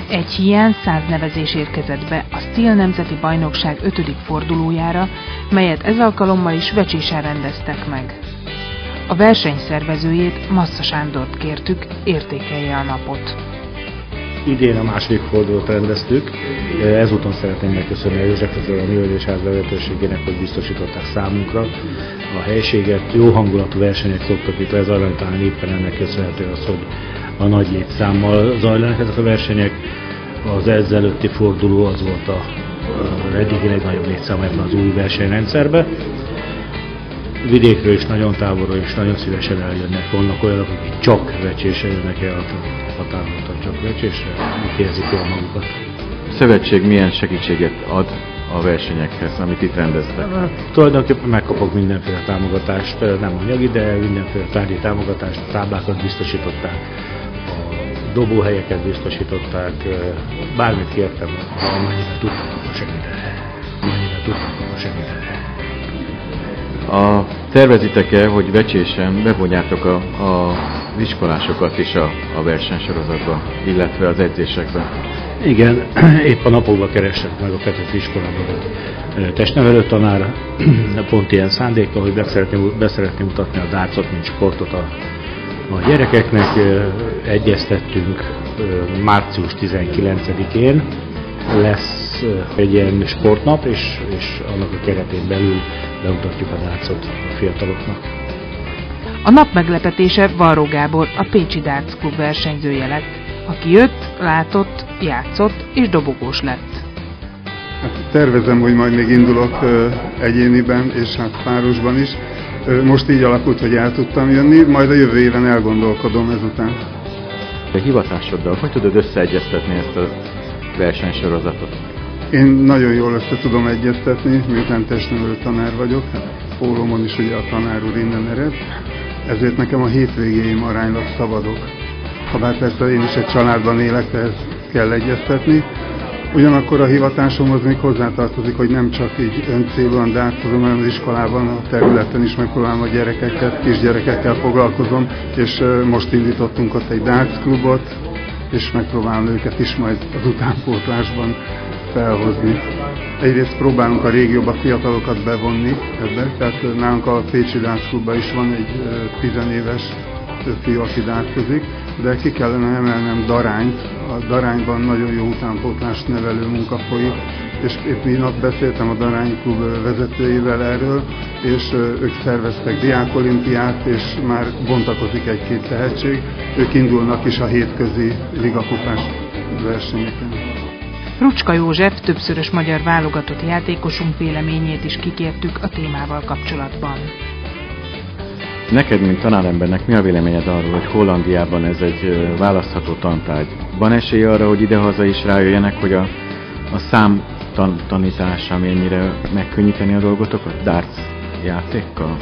Egy hiány 100 nevezés érkezett be a Steel Nemzeti Bajnokság 5. fordulójára, melyet ez alkalommal is Vecsésen rendeztek meg. A verseny szervezőjét, Massza Sándort kértük, értékelje a napot. Idén a második fordulót rendeztük. Ezúton szeretném megköszönni a Józsefezőr a művelődésház vezetőségének, hogy biztosították számunkra a helységet. Jó hangulatú versenyek szoktak itt lezajlani, talán éppen ennek köszönhető az, hogy a nagy létszámmal zajlanak ezek a versenyek. Az ezzel előtti forduló az volt a eddigi legnagyobb létszám ebben az új versenyrendszerben. Vidékről is, nagyon távolról is nagyon szívesen eljönnek. Vannak olyanok, akik csak Vecsésre jönnek el, határozottan csak Vecsésre, itt érzik jól magukat. A szövetség milyen segítséget ad a versenyekhez, amit itt rendeztek? Tulajdonképpen megkapok mindenféle támogatást, nem anyagi, de mindenféle tárgyi támogatást, táblákat biztosították, a dobóhelyeket biztosították, bármit kértem, amennyiben tudtam, akkor segítettek. A tervezitek-e, hogy Vecsésen bevonjátok az iskolásokat is a versenysorozatba, illetve az edzésekbe? Igen, épp a napokban kerestek meg a Petőfi iskolában a testnevelő tanár, pont ilyen szándékkal, hogy beszeretném mutatni a dárcot, mint sportot a gyerekeknek. Egyeztettünk március 19-én, lesz egy ilyen sportnap, és annak a keretén belül bemutatjuk a dárcot a fiataloknak. A nap meglepetése Varró Gábor, a Pécsi Darts Klub versenyzője lett, aki jött, látott, játszott és dobogós lett. Hát tervezem, hogy majd még indulok egyéniben és hát párosban is. Most így alakult, hogy el tudtam jönni, majd a jövő éven elgondolkodom ezután. A hivatásoddal hogy tudod összeegyeztetni ezt a versenysorozatot? Én nagyon jól össze tudom egyeztetni, miután testnevelő tanár vagyok, pólómon is ugye a tanár úr innen ered, ezért nekem a hétvégéim aránylag szabadok. Habár persze én is egy családban élek, ehhez kell egyeztetni. Ugyanakkor a hivatásomhoz még hozzátartozik, hogy nem csak így öncélúan dárcozom, hanem az iskolában, a területen is megpróbálom a gyerekekkel, kisgyerekekkel foglalkozom, és most indítottunk ott egy darts klubot, és megpróbálom őket is majd az utánpótlásban felhozni. Egyrészt próbálunk a régióba fiatalokat bevonni ebbe, tehát nálunk a Pécsi Darts Klubban is van egy 10 éves fiú, aki dárcozik, de ki kellene emelnem Darányt. A Darányban nagyon jó utánpótlást nevelő munka folyik, és épp minap beszéltem a Darány Klub vezetőjével erről, és ők szerveztek diákolimpiát, és már bontakozik egy-két tehetség. Ők indulnak is a hétközi ligakupás versenyeken. Rucska József, többszörös magyar válogatott játékosunk véleményét is kikértük a témával kapcsolatban. Neked, mint tanárembernek mi a véleményed arról, hogy Hollandiában ez egy választható tantárgy? Van esély arra, hogy idehaza is rájöjjenek, hogy a számtanítása mennyire megkönnyíteni a dolgotokat darts játékkal?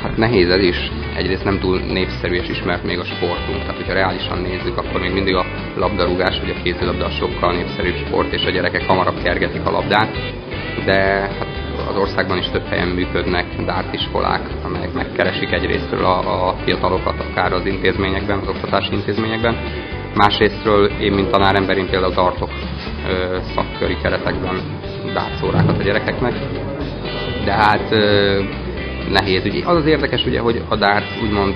Hát nehéz ez is. Egyrészt nem túl népszerű és ismert még a sportunk. Tehát, hogyha reálisan nézzük, akkor még mindig a labdarúgás vagy a kézilabda sokkal népszerűbb sport, és a gyerekek hamarabb kergetik a labdát. De hát az országban is több helyen működnek dartiskolák, amelyek megkeresik egyrésztről a fiatalokat, akár az intézményekben, az oktatási intézményekben. Másrésztről én, mint tanárember, én például tartok szakköri keretekben dartsórákat a gyerekeknek. De hát nehéz. Ugye, az érdekes, ugye, hogy a darts úgymond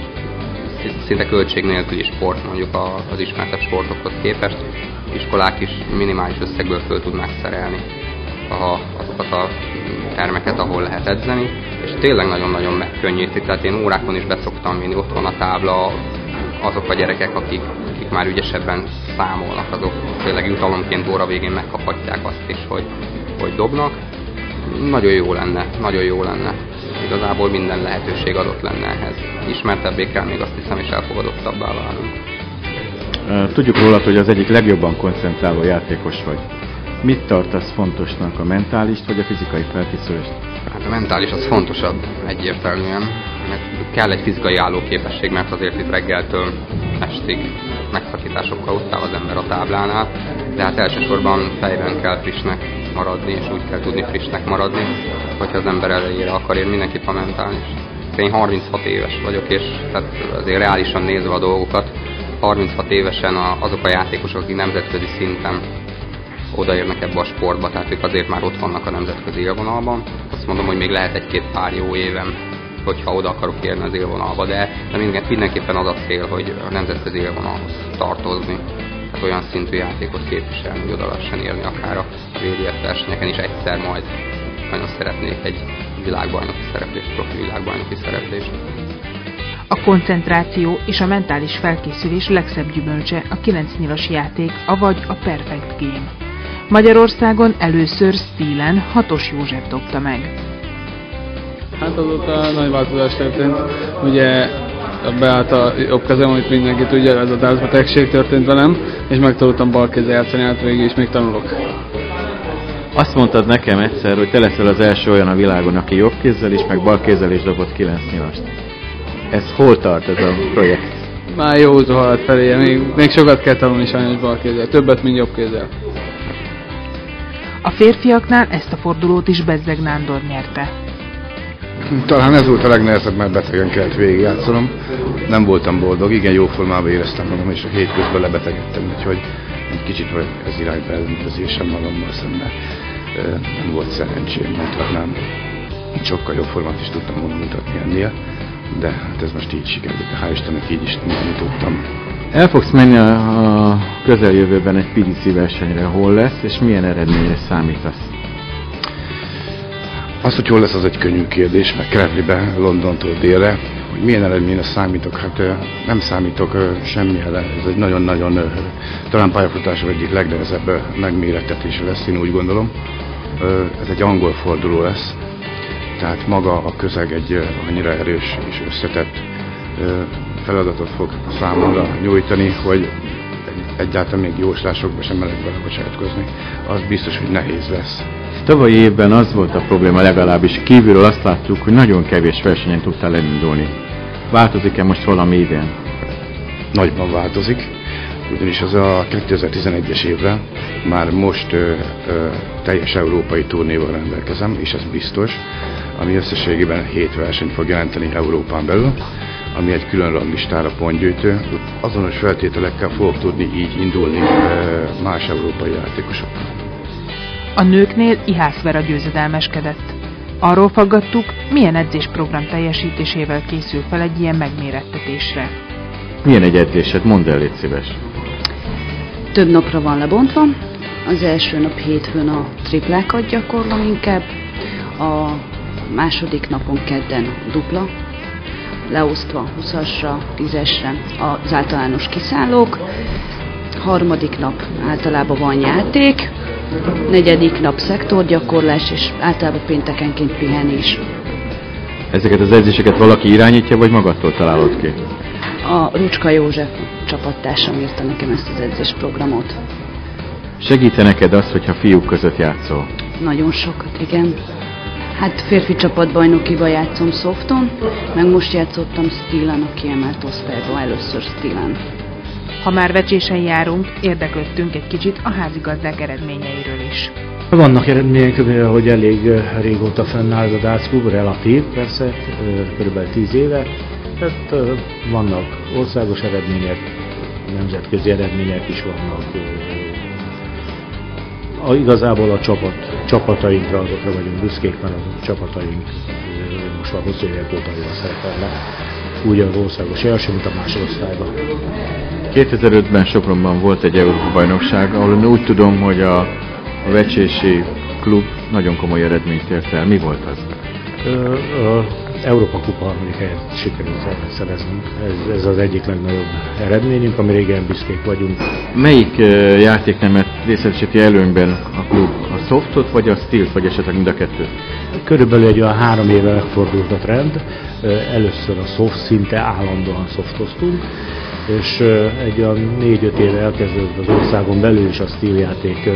szinte költség nélküli sport, mondjuk az ismertebb sportokhoz képest. Iskolák is minimális összegből föl tudnák szerelni azokat a termeket, ahol lehet edzeni, és tényleg nagyon-nagyon megkönnyíti. Tehát én órákon is beszoktam vinni, ott van a tábla, azok a gyerekek, akik már ügyesebben számolnak, azok tényleg jutalomként óra végén megkaphatják azt is, hogy dobnak. Nagyon jó lenne. Igazából minden lehetőség adott lenne ehhez. Ismertebbé kell még, azt hiszem, és elfogadottabbá válunk. Tudjuk rólad, hogy az egyik legjobban koncentráló játékos vagy. Mit tartasz fontosnak, a mentálist vagy a fizikai felkészülést? Hát a mentális az fontosabb egyértelműen, mert kell egy fizikai állóképesség, mert azért itt reggeltől estig megszakításokkal ott áll az ember a táblánál, de hát elsősorban fejben kell frissnek maradni, és úgy kell tudni frissnek maradni, hogyha az ember elejére akar érni, mindenképp a mentális. Én 36 éves vagyok, és tehát azért reálisan nézve a dolgokat, 35-36 évesen azok a játékosok, akik nemzetközi szinten odaérnek ebbe a sportba, tehát ők azért már ott vannak a nemzetközi élvonalban. Azt mondom, hogy még lehet egy-két pár jó évem, hogyha oda akarok érni az élvonalba, de mindenképpen az a cél, hogy a nemzetközi élvonalhoz tartozni. Tehát olyan szintű játékot képviselni, hogy oda lehessen érni akár a VDF versenyeken is egyszer majd. Nagyon szeretnék egy világbajnoki szereplést, profi világbajnoki szereplést. A koncentráció és a mentális felkészülés legszebb gyümölcse a 9 nyilas játék, avagy a Perfect Game. Magyarországon először stílen Hatos József dobta meg. Hát azóta nagy változás történt. Ugye beállt a jobb kezem, amit mindenki tudja, ez a dárcbetegség történt velem, és megtanultam balkézzel játszani, hát végig is még tanulok. Azt mondtad nekem egyszer, hogy te leszel az első olyan a világon, aki jobb kézzel is, meg bal kézzel is dobott 9 nyilast. Ez hol tart ez a projekt? Már jó úton halad felé, még sokat kell tanulni sajnos bal kézzel, többet, mint jobb kézzel. A férfiaknál ezt a fordulót is Bezzeg Nándor nyerte. Talán ez volt a legnehezebb, mert betegen kellett végigjátszanom. Nem voltam boldog, igen jó formában éreztem magam, és a hétközben lebetegedtem, úgyhogy egy kicsit vagy ez irányba ellenőrzésem magammal szemben. Nem volt szerencsém, mondhatnám. Sokkal jobb formát is tudtam volna mutatni ennél, de hát ez most így sikerült, hál' Istennek így is tudtam. El fogsz menni a közeljövőben egy PDC versenyre, hol lesz, és milyen eredményre számítasz? Az, hogy hol lesz, az egy könnyű kérdés, meg Kretlibe, Londontól délre. Hogy milyen eredményre számítok? Hát nem számítok semmilyen. Ez egy nagyon-nagyon, talán pályafutásom egyik legnehezebb megmérettetése lesz, én úgy gondolom. Ez egy angol forduló lesz, tehát maga a közeg egy annyira erős és összetett feladatot fog számomra nyújtani, hogy egyáltalán még jóslásokba sem merek belebocsátkozni. Az biztos, hogy nehéz lesz. Tavalyi évben az volt a probléma, legalábbis kívülről azt láttuk, hogy nagyon kevés versenyen tudtál elindulni. Változik-e most valami idén? Nagyban változik, ugyanis az a 2011-es évre már most teljes európai turnéval rendelkezem, és ez biztos, ami összességében 7 versenyt fog jelenteni Európán belül, ami egy külön ranglistára pontgyűjtő. Azonos feltételekkel fogok tudni így indulni más európai játékosokkal. A nőknél Ihász Vera győzedelmeskedett. Arról faggattuk, milyen edzésprogram teljesítésével készül fel egy ilyen megmérettetésre. Milyen egy edzésed? Mondd el, légy szíves. Több napra van lebontva. Az első nap hétfőn a triplákat gyakorlom inkább. A második napon kedden dupla, leosztva 20-asra, 10-esre az általános kiszállók. Harmadik nap általában van játék, negyedik nap szektorgyakorlás, és általában péntekenként pihenés. Ezeket az edzéseket valaki irányítja, vagy magadtól találod ki? A Rucska József csapattársam írta nekem ezt az edzésprogramot. Segít-e neked az, hogyha fiúk között játszol? Nagyon sokat, igen. Hát férfi csapatbajnokiba játszom Softon, meg most játszottam Stílen, a kiemelt osztályban, először Stílen. Ha már Vecsésen járunk, érdeklődtünk egy kicsit a házigazdák eredményeiről is. Vannak eredmények, hogy elég régóta fennáll ez a Darts Klub, relatív persze, kb. 10 éve. Tehát vannak országos eredmények, nemzetközi eredmények is vannak. Igazából a csapatainkra, azokra vagyunk büszkék, mert a csapataink most már hosszú évek óta jól szerepelnek. Úgy az országos első, mint a másodosztályban. 2005-ben Sopronban volt egy Európa-bajnokság, ahol úgy tudom, hogy a vecsési klub nagyon komoly eredményt ért el. Mi volt az? Európa Kupa harmadik helyet sikerült szereznünk. Ez az egyik legnagyobb eredményünk, amire igen büszkék vagyunk. Melyik játéknemet részesíti előnyben a klub? A softot vagy a stilt, vagy esetleg mind a kettőt? Körülbelül egy olyan 3 éve megfordult a trend. Először a soft, szinte állandóan softoztunk, és egy olyan 4-5 éve elkezdődött az országon belül is a stíljáték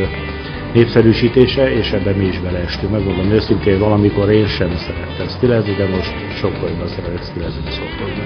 népszerűsítése, és ebben mi is beleestünk. Megmondom őszintén, valamikor én sem szerettem stilezni, de most sokkal jobban szeretek stilezni, szoftozni.